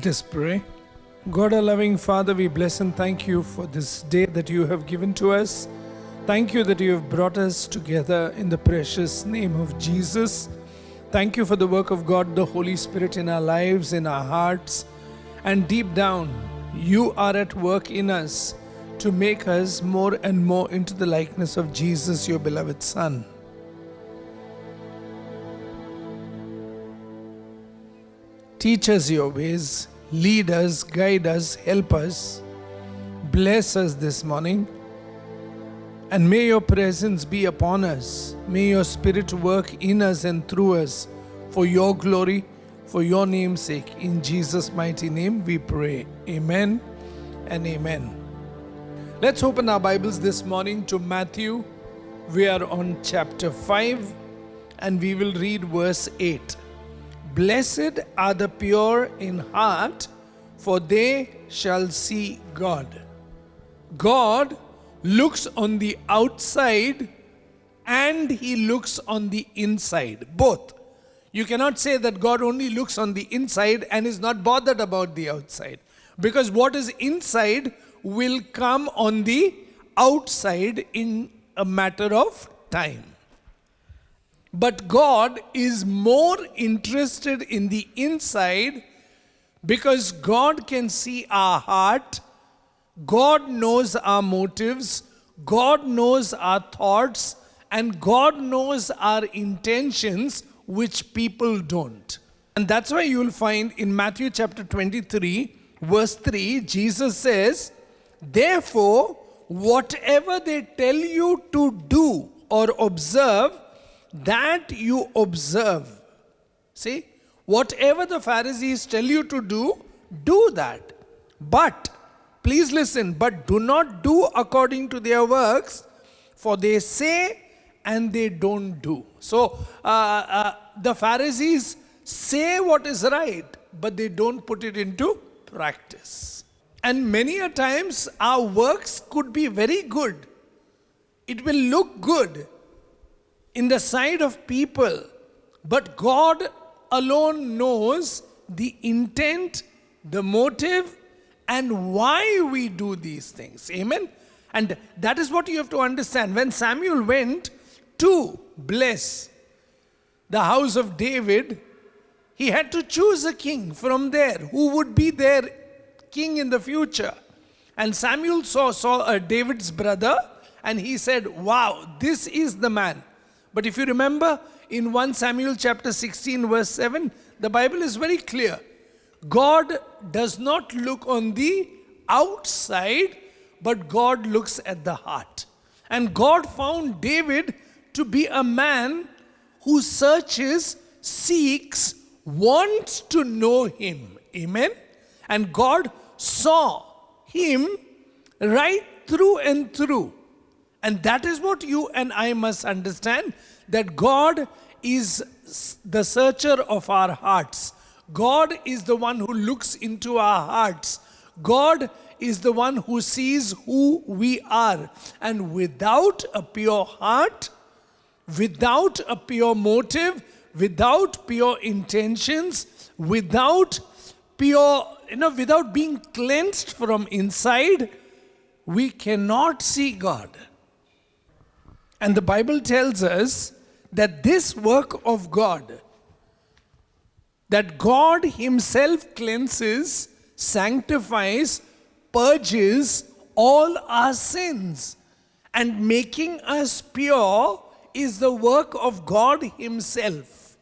Let us pray. God, our loving Father, we bless and thank you for this day that you have given to us. Thank you that you have brought us together in the precious name of Jesus. Thank you for the work of God, the Holy Spirit in our lives, in our hearts. And deep down, you are at work in us to make us more and more into the likeness of Jesus, your beloved Son. Teach us your ways, lead us, guide us, help us, bless us this morning, and may your presence be upon us. May your Spirit work in us and through us for your glory, for your name's sake. In Jesus' mighty name we pray. Amen and amen. Let's open our Bibles this morning to Matthew. We are on chapter 5 and we will read verse 8. Blessed are the pure in heart, for they shall see God. God looks on the outside and He looks on the inside, both. You cannot say that God only looks on the inside and is not bothered about the outside, because what is inside will come on the outside in a matter of time. But God is more interested in the inside because God can see our heart, God knows our motives, God knows our thoughts, and God knows our intentions, which people don't. And that's why you will find in Matthew chapter 23, verse 3, Jesus says, therefore, whatever they tell you to do or observe, that you observe. See, whatever the Pharisees tell you to do that. But, please listen, but do not do according to their works, for they say and they don't do. So, the Pharisees say what is right, but they don't put it into practice. And many a times our works could be very good. It will look good in the sight of people, but God alone knows the intent, the motive, and why we do these things. Amen? And that is what you have to understand. When Samuel went to bless the house of David, he had to choose a king from there who would be their king in the future. And Samuel saw David's brother, and he said, wow, this is the man. But if you remember, in 1 Samuel chapter 16 verse 7, the Bible is very clear. God does not look on the outside, but God looks at the heart. And God found David to be a man who searches, seeks, wants to know Him. Amen? And God saw him right through and through. And that is what you and I must understand, that God is the searcher of our hearts. God is the one who looks into our hearts. God is the one who sees who we are. And without a pure heart, without a pure motive, without pure intentions, without being cleansed from inside, we cannot see God. And the Bible tells us that this work of God, that God Himself cleanses, sanctifies, purges all our sins, and making us pure is the work of God Himself.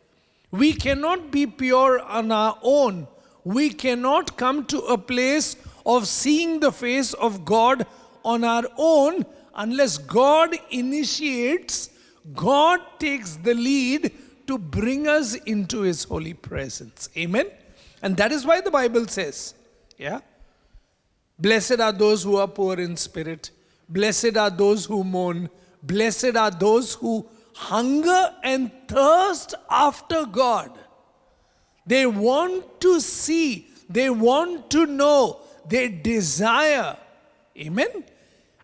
We cannot be pure on our own. We cannot come to a place of seeing the face of God on our own unless God initiates, God takes the lead to bring us into His holy presence. Amen? And that is why the Bible says, blessed are those who are poor in spirit. Blessed are those who mourn. Blessed are those who hunger and thirst after God. They want to see. They want to know. They desire. Amen?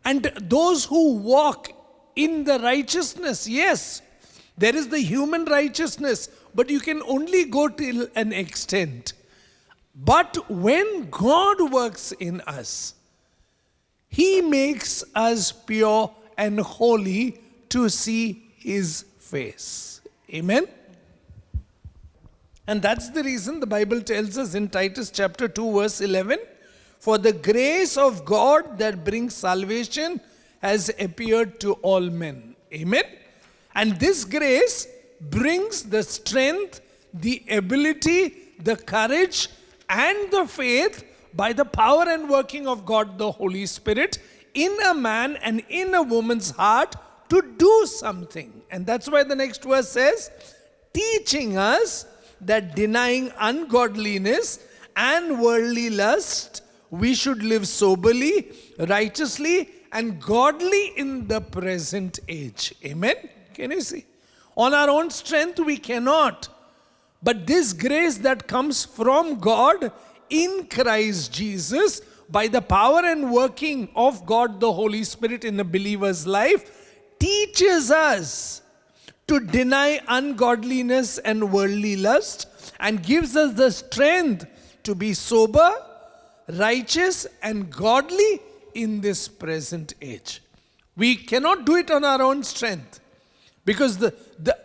And those who walk in the righteousness, yes, there is the human righteousness, but you can only go till an extent. But when God works in us, He makes us pure and holy to see His face. Amen? And that's the reason the Bible tells us in Titus chapter 2 verse 11, for the grace of God that brings salvation has appeared to all men. Amen? And this grace brings the strength, the ability, the courage, and the faith by the power and working of God the Holy Spirit in a man and in a woman's heart to do something. And that's why the next verse says, teaching us that denying ungodliness and worldly lust, we should live soberly, righteously, and godly in the present age. Amen? Can you see? On our own strength we cannot. But this grace that comes from God in Christ Jesus, by the power and working of God the Holy Spirit in a believer's life, teaches us to deny ungodliness and worldly lust, and gives us the strength to be sober, righteous, and godly in this present age. We cannot do it on our own strength, because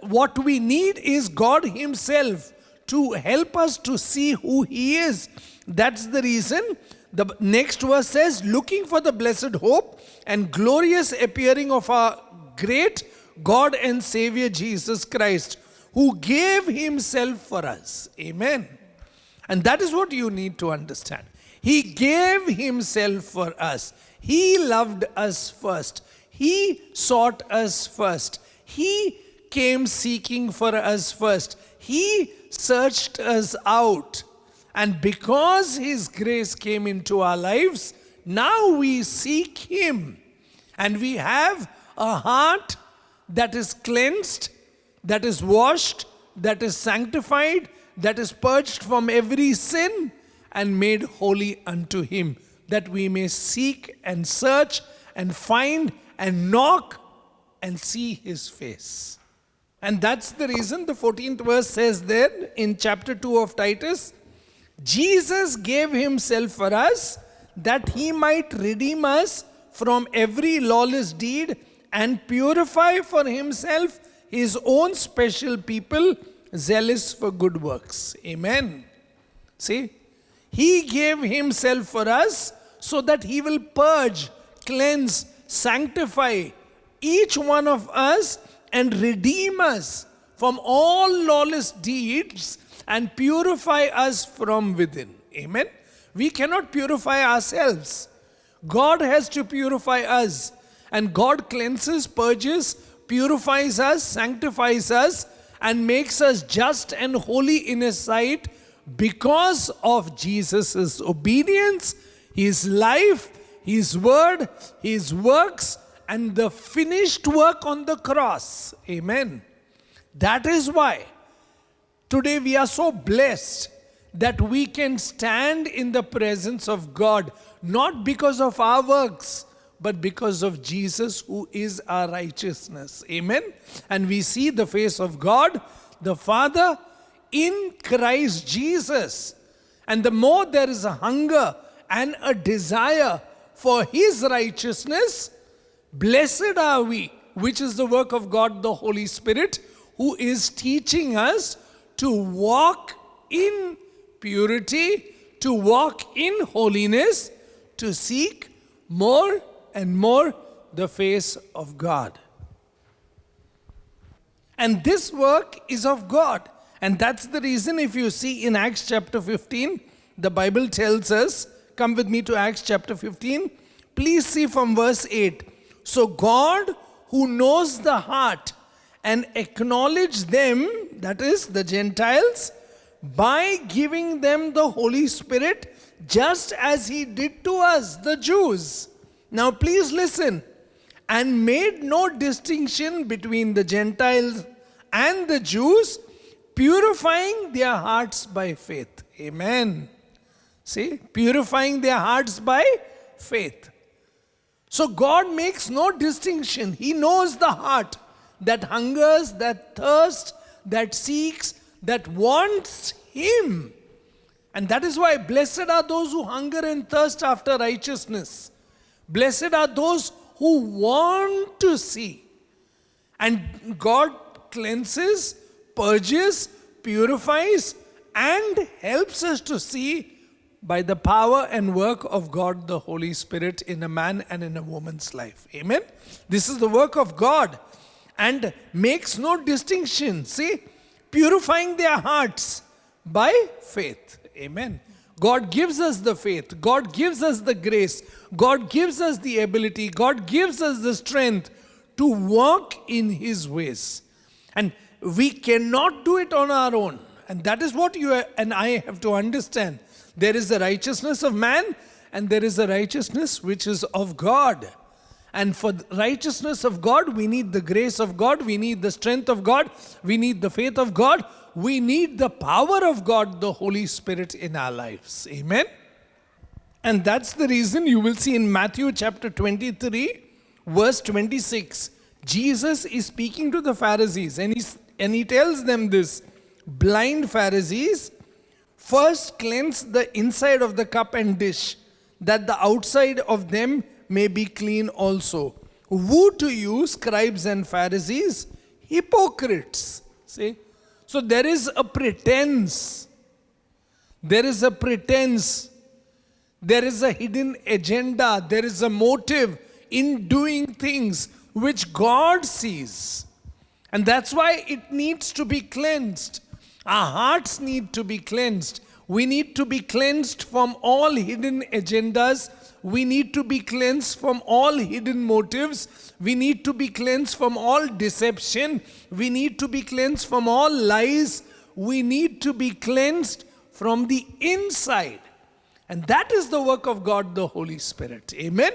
what we need is God Himself to help us to see who He is. That's the reason the next verse says, looking for the blessed hope and glorious appearing of our great God and Savior Jesus Christ, who gave Himself for us. Amen. And that is what you need to understand. He gave Himself for us. He loved us first. He sought us first. He came seeking for us first. He searched us out. And because His grace came into our lives, now we seek Him. And we have a heart that is cleansed, that is washed, that is sanctified, that is purged from every sin and made holy unto Him, that we may seek and search and find and knock and see His face. And that's the reason the 14th verse says there in chapter 2 of Titus, Jesus gave Himself for us that He might redeem us from every lawless deed and purify for Himself His own special people, zealous for good works. Amen. See, He gave Himself for us so that He will purge, cleanse, sanctify each one of us and redeem us from all lawless deeds and purify us from within. Amen. We cannot purify ourselves. God has to purify us. And God cleanses, purges, purifies us, sanctifies us, and makes us just and holy in His sight because of Jesus' obedience, His life, His word, His works, and the finished work on the cross. Amen. That is why today we are so blessed that we can stand in the presence of God, not because of our works, but because of Jesus, who is our righteousness. Amen. And we see the face of God, the Father, in Christ Jesus. And the more there is a hunger and a desire for His righteousness, blessed are we, which is the work of God the Holy Spirit, who is teaching us to walk in purity, to walk in holiness, to seek more and more the face of God. And this work is of God. And that's the reason, if you see in Acts chapter 15, the Bible tells us, come with me to Acts chapter 15, please see from verse 8. So God, who knows the heart and acknowledge them, that is the Gentiles, by giving them the Holy Spirit, just as He did to us, the Jews. Now please listen. And made no distinction between the Gentiles and the Jews, purifying their hearts by faith. Amen. See, purifying their hearts by faith. So God makes no distinction. He knows the heart that hungers, that thirsts, that seeks, that wants Him. And that is why blessed are those who hunger and thirst after righteousness. Blessed are those who want to see. And God cleanses, purges, purifies, and helps us to see by the power and work of God the Holy Spirit in a man and in a woman's life. Amen? This is the work of God and makes no distinction. See, purifying their hearts by faith. Amen. God gives us the faith. God gives us the grace. God gives us the ability. God gives us the strength to walk in His ways. And we cannot do it on our own. And that is what you and I have to understand. There is the righteousness of man and there is a righteousness which is of God. And for the righteousness of God, we need the grace of God, we need the strength of God, we need the faith of God, we need the power of God, the Holy Spirit in our lives. Amen? And that's the reason you will see in Matthew chapter 23, verse 26, Jesus is speaking to the Pharisees and he tells them this, blind Pharisees, first cleanse the inside of the cup and dish, that the outside of them may be clean also. Woe to you, scribes and Pharisees, hypocrites. See? So there is a pretense. There is a pretense. There is a hidden agenda. There is a motive in doing things which God sees. And that's why it needs to be cleansed. Our hearts need to be cleansed. We need to be cleansed from all hidden agendas. We need to be cleansed from all hidden motives. We need to be cleansed from all deception. We need to be cleansed from all lies. We need to be cleansed from the inside. And that is the work of God, the Holy Spirit. Amen?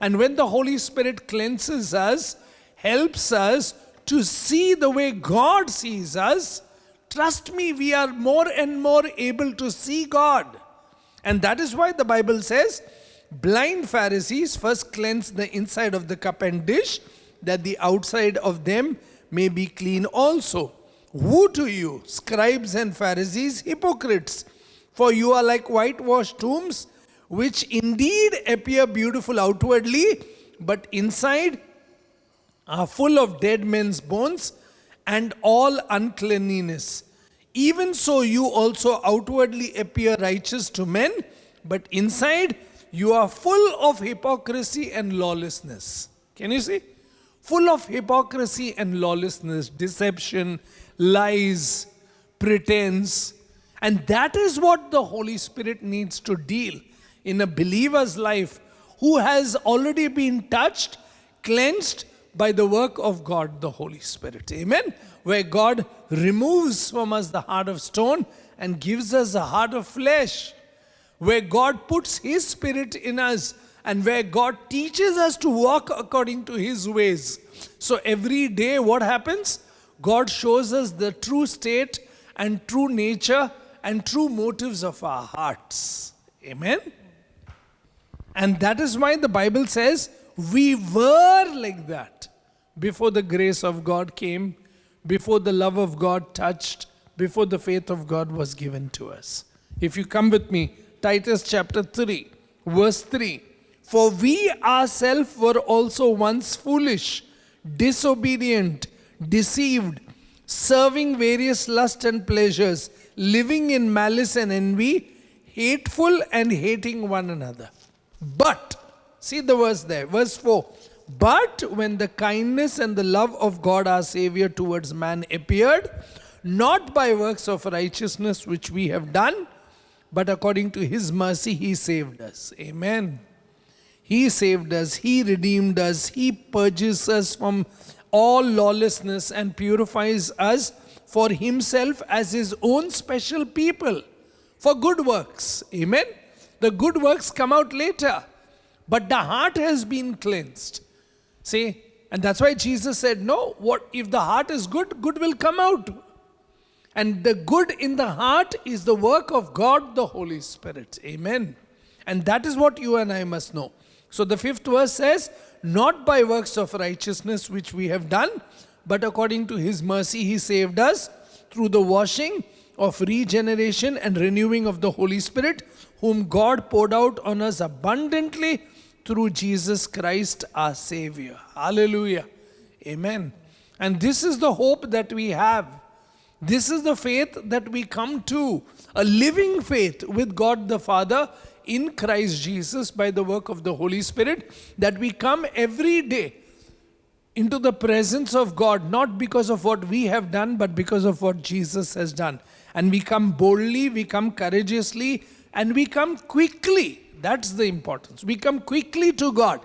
And when the Holy Spirit cleanses us, helps us to see the way God sees us, trust me, we are more and more able to see God. And that is why the Bible says, blind Pharisees first cleanse the inside of the cup and dish, that the outside of them may be clean also. Woe to you, scribes and Pharisees, hypocrites! For you are like whitewashed tombs, which indeed appear beautiful outwardly, but inside are full of dead men's bones and all uncleanness. Even so you also outwardly appear righteous to men, but inside you are full of hypocrisy and lawlessness. Can you see? Full of hypocrisy and lawlessness, deception, lies, pretense. And that is what the Holy Spirit needs to deal in a believer's life who has already been touched, cleansed by the work of God, the Holy Spirit. Amen? Where God removes from us the heart of stone and gives us a heart of flesh. Where God puts His Spirit in us and where God teaches us to walk according to His ways. So every day what happens? God shows us the true state and true nature and true motives of our hearts. Amen? And that is why the Bible says we were like that before the grace of God came, before the love of God touched, before the faith of God was given to us. If you come with me, Titus chapter 3, verse 3. For we ourselves were also once foolish, disobedient, deceived, serving various lusts and pleasures, living in malice and envy, hateful and hating one another. But, see the verse there, verse 4. But when the kindness and the love of God our Savior towards man appeared, not by works of righteousness which we have done, but according to His mercy He saved us. Amen. He saved us, He redeemed us, He purges us from all lawlessness and purifies us for Himself as His own special people for good works. Amen. The good works come out later, but the heart has been cleansed. See, and that's why Jesus said, no, what if the heart is good, good will come out. And the good in the heart is the work of God, the Holy Spirit. Amen. And that is what you and I must know. So the 5th verse says, not by works of righteousness which we have done, but according to His mercy He saved us through the washing of regeneration and renewing of the Holy Spirit, whom God poured out on us abundantly through Jesus Christ our Savior. Hallelujah. Amen. And this is the hope that we have. This is the faith that we come to, a living faith with God the Father in Christ Jesus by the work of the Holy Spirit, that we come every day into the presence of God, not because of what we have done, but because of what Jesus has done. And we come boldly, we come courageously, and we come quickly. That's the importance. We come quickly to God.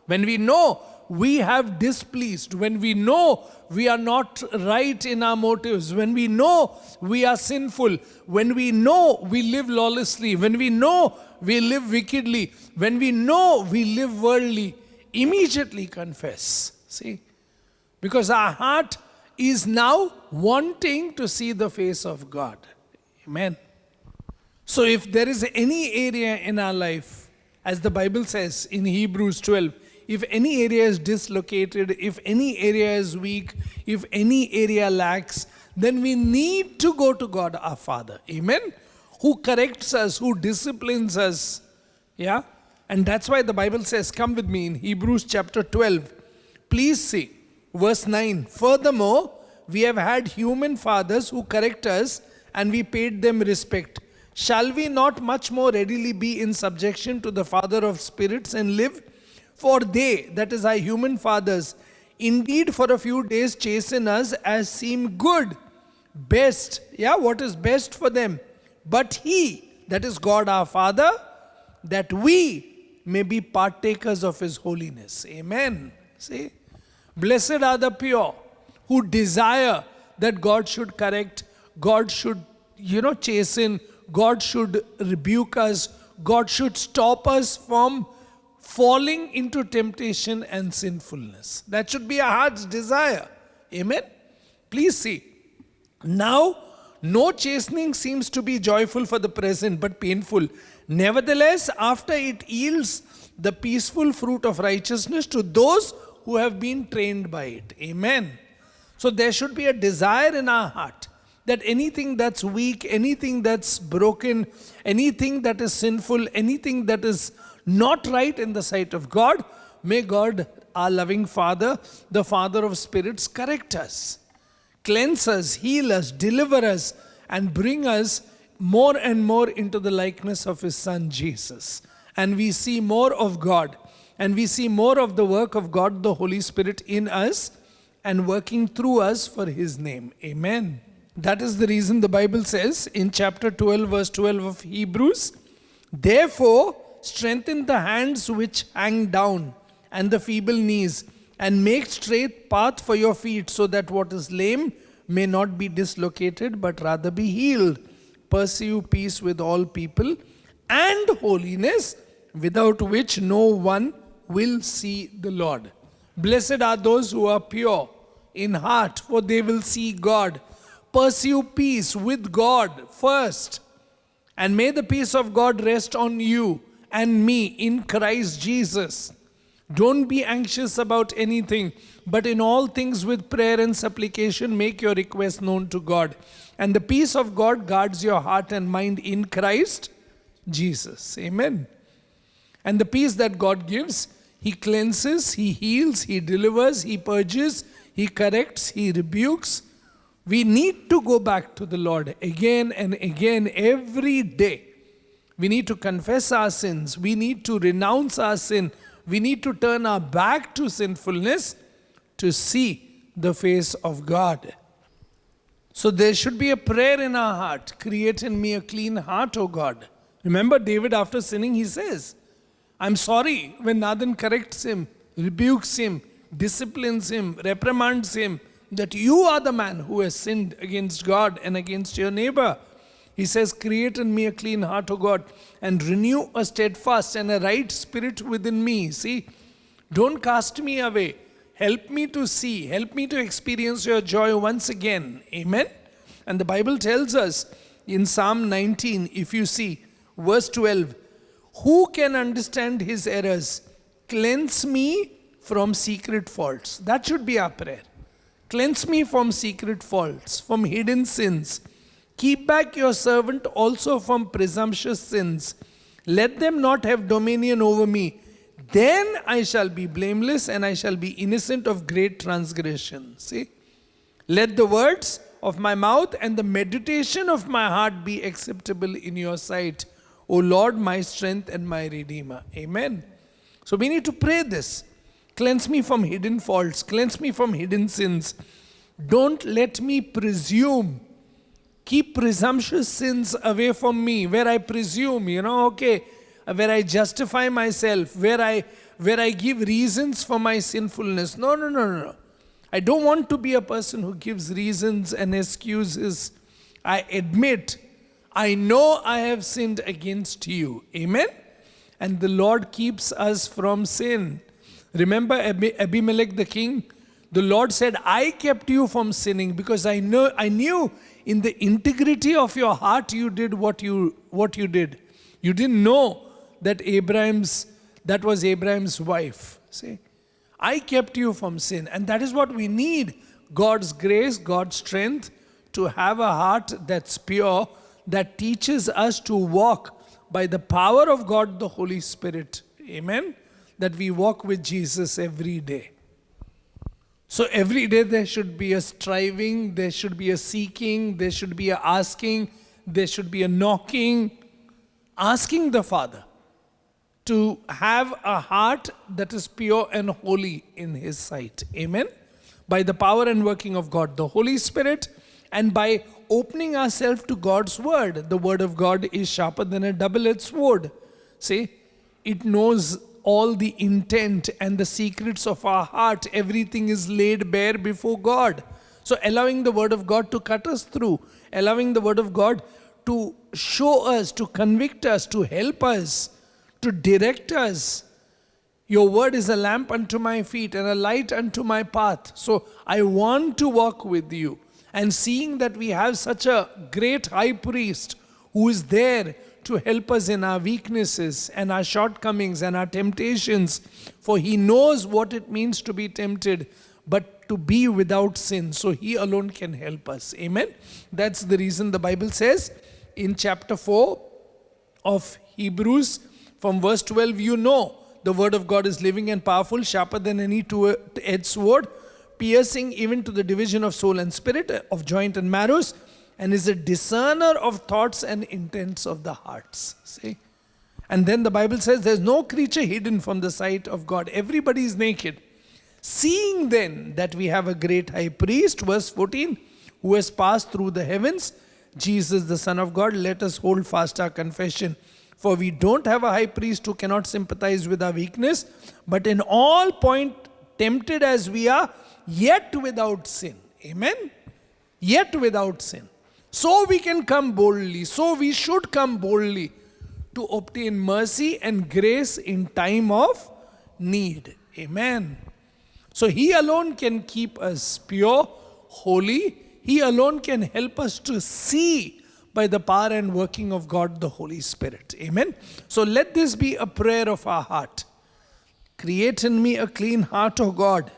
When we know we have displeased, when we know we are not right in our motives, when we know we are sinful, when we know we live lawlessly, when we know we live wickedly, when we know we live worldly, immediately confess. See? Because our heart is now wanting to see the face of God. Amen. So if there is any area in our life, as the Bible says in Hebrews 12, if any area is dislocated, if any area is weak, if any area lacks, then we need to go to God our Father. Amen? Who corrects us, who disciplines us. Yeah? And that's why the Bible says, come with me in Hebrews chapter 12. Please see, verse 9. Furthermore, we have had human fathers who correct us, and we paid them respect. Shall we not much more readily be in subjection to the Father of spirits and live? For they, that is our human fathers, indeed for a few days chasten us as seem good, best. Yeah, what is best for them? But He, that is God our Father, that we may be partakers of His holiness. Amen. See? Blessed are the pure, who desire that God should correct, God should, chasten, God should rebuke us, God should stop us from falling into temptation and sinfulness. That should be our heart's desire. Amen? Please see. Now, no chastening seems to be joyful for the present, but painful. Nevertheless, after it yields the peaceful fruit of righteousness to those who have been trained by it. Amen. So there should be a desire in our heart that anything that's weak, anything that's broken, anything that is sinful, anything that is not right in the sight of God, may God, our loving Father, the Father of spirits, correct us, cleanse us, heal us, deliver us, and bring us more and more into the likeness of His Son Jesus. And we see more of God, and we see more of the work of God, the Holy Spirit in us, and working through us for His name. Amen. That is the reason the Bible says in chapter 12, verse 12 of Hebrews, therefore, strengthen the hands which hang down and the feeble knees, and make straight path for your feet, so that what is lame may not be dislocated, but rather be healed. Pursue peace with all people and holiness, without which no one will see the Lord. Blessed are those who are pure in heart, for they will see God. Pursue peace with God first, and may the peace of God rest on you and me in Christ Jesus. Don't be anxious about anything, but in all things with prayer and supplication make your requests known to God. And the peace of God guards your heart and mind in Christ Jesus. Amen. And the peace that God gives, He cleanses, He heals, He delivers, He purges, He corrects, He rebukes. We need to go back to the Lord again and again every day. We need to confess our sins. We need to renounce our sin. We need to turn our back to sinfulness to see the face of God. So there should be a prayer in our heart. Create in me a clean heart, O God. Remember David, after sinning, he says, I'm sorry. When Nathan corrects him, rebukes him, disciplines him, reprimands him, that you are the man who has sinned against God and against your neighbor. He says, create in me a clean heart, O God, and renew a steadfast and a right spirit within me. See, don't cast me away. Help me to see. Help me to experience your joy once again. Amen. And the Bible tells us in Psalm 19, if you see, verse 12, who can understand his errors? Cleanse me from secret faults. That should be our prayer. Cleanse me from secret faults, from hidden sins. Keep back your servant also from presumptuous sins. Let them not have dominion over me. Then I shall be blameless and I shall be innocent of great transgression. See? Let the words of my mouth and the meditation of my heart be acceptable in your sight, O Lord, my strength and my redeemer. Amen. So we need to pray this. Cleanse me from hidden faults. Cleanse me from hidden sins. Don't let me presume. Keep presumptuous sins away from me, where I presume, where I justify myself, where I give reasons for my sinfulness. No. I don't want to be a person who gives reasons and excuses. I admit, I know I have sinned against you. Amen? And the Lord keeps us from sin. Remember Abimelech the king? The Lord said, I kept you from sinning because I knew in the integrity of your heart you did what you did. You didn't know that that was Abraham's wife. See? I kept you from sin. And that is what we need. God's grace, God's strength to have a heart that's pure, that teaches us to walk by the power of God, the Holy Spirit. Amen? That we walk with Jesus every day. So every day there should be a striving, there should be a seeking, there should be a asking, there should be a knocking, asking the Father to have a heart that is pure and holy in His sight. Amen? By the power and working of God, the Holy Spirit, and by opening ourselves to God's Word. The Word of God is sharper than a double-edged sword. See, it knows all the intent and the secrets of our heart. Everything is laid bare before God. So allowing the Word of God to cut us through, allowing the Word of God to show us, to convict us, to help us, to direct us. Your Word is a lamp unto my feet and a light unto my path. So I want to walk with you. And seeing that we have such a great high priest who is there to help us in our weaknesses and our shortcomings and our temptations, for He knows what it means to be tempted, but to be without sin. So He alone can help us. Amen? That's the reason the Bible says in chapter 4 of Hebrews, from verse 12, the Word of God is living and powerful, sharper than any two-edged sword, piercing even to the division of soul and spirit, of joint and marrows, and is a discerner of thoughts and intents of the hearts. See? And then the Bible says there's no creature hidden from the sight of God. Everybody is naked. Seeing then that we have a great high priest, verse 14, who has passed through the heavens, Jesus the Son of God, let us hold fast our confession. For we don't have a high priest who cannot sympathize with our weakness, but in all point tempted as we are, yet without sin. Amen? Yet without sin. So we can come boldly. So we should come boldly to obtain mercy and grace in time of need. Amen. So He alone can keep us pure, holy. He alone can help us to see by the power and working of God, the Holy Spirit. Amen. So let this be a prayer of our heart. Create in me a clean heart, O God.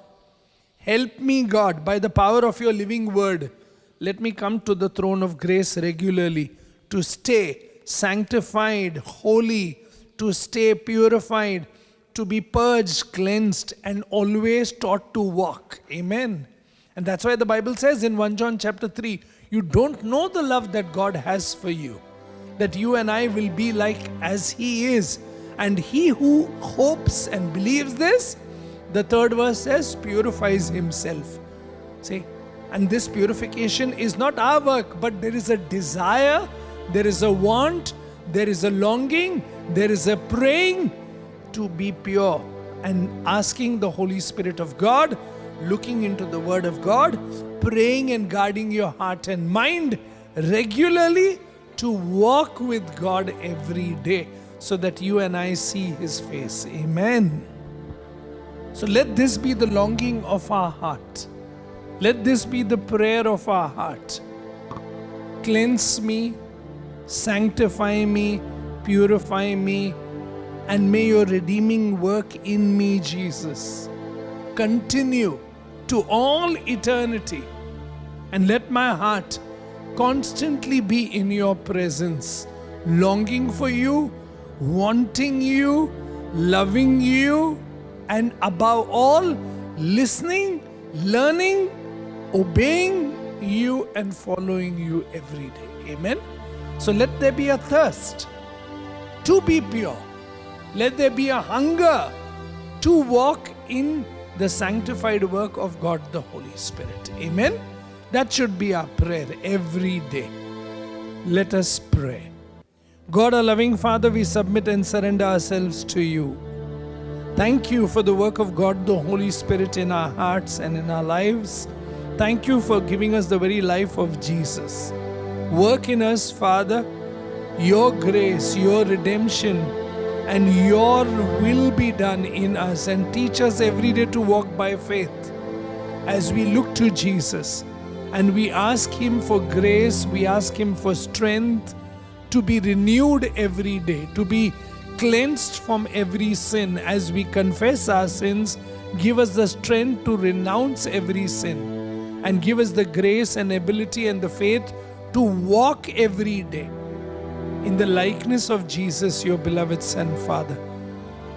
Help me, God, by the power of your living word. Let me come to the throne of grace regularly to stay sanctified, holy, to stay purified, to be purged, cleansed, and always taught to walk. Amen. And that's why the Bible says in 1 John chapter 3, you don't know the love that God has for you, that you and I will be like as He is. And he who hopes and believes this, the third verse says, purifies himself. See? And this purification is not our work, but there is a desire, there is a want, there is a longing, there is a praying to be pure and asking the Holy Spirit of God, looking into the Word of God, praying and guarding your heart and mind regularly to walk with God every day so that you and I see His face. Amen. So let this be the longing of our heart. Let this be the prayer of our heart. Cleanse me, sanctify me, purify me, and may your redeeming work in me, Jesus, continue to all eternity. And let my heart constantly be in your presence, longing for you, wanting you, loving you, and above all, listening, learning, obeying you, and following you every day. Amen. So let there be a thirst to be pure. Let there be a hunger to walk in the sanctified work of God the Holy Spirit. Amen. That should be our prayer every day. Let us pray. God, our loving Father, we submit and surrender ourselves to you. Thank you for the work of God the Holy Spirit in our hearts and in our lives. Thank you for giving us the very life of Jesus. Work in us, Father, your grace, your redemption, and your will be done in us, and teach us every day to walk by faith as we look to Jesus. And we ask Him for grace, we ask Him for strength to be renewed every day, to be cleansed from every sin. As we confess our sins, give us the strength to renounce every sin, and give us the grace and ability and the faith to walk every day in the likeness of Jesus, your beloved Son, Father.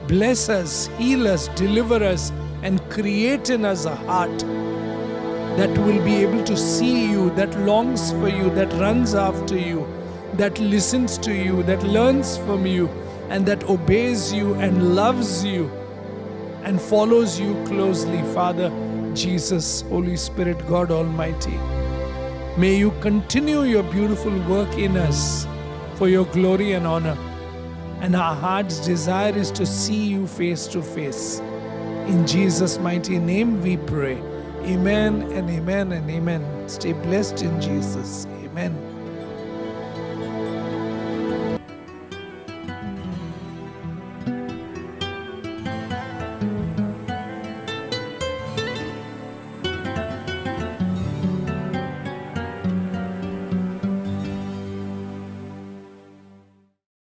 Bless us, heal us, deliver us, and create in us a heart that will be able to see you, that longs for you, that runs after you, that listens to you, that learns from you, and that obeys you and loves you and follows you closely. Father, Jesus, Holy Spirit, God Almighty, may you continue your beautiful work in us for your glory and honor. And our heart's desire is to see you face to face. In Jesus' mighty name we pray. Amen and amen and amen. Stay blessed in Jesus. Amen.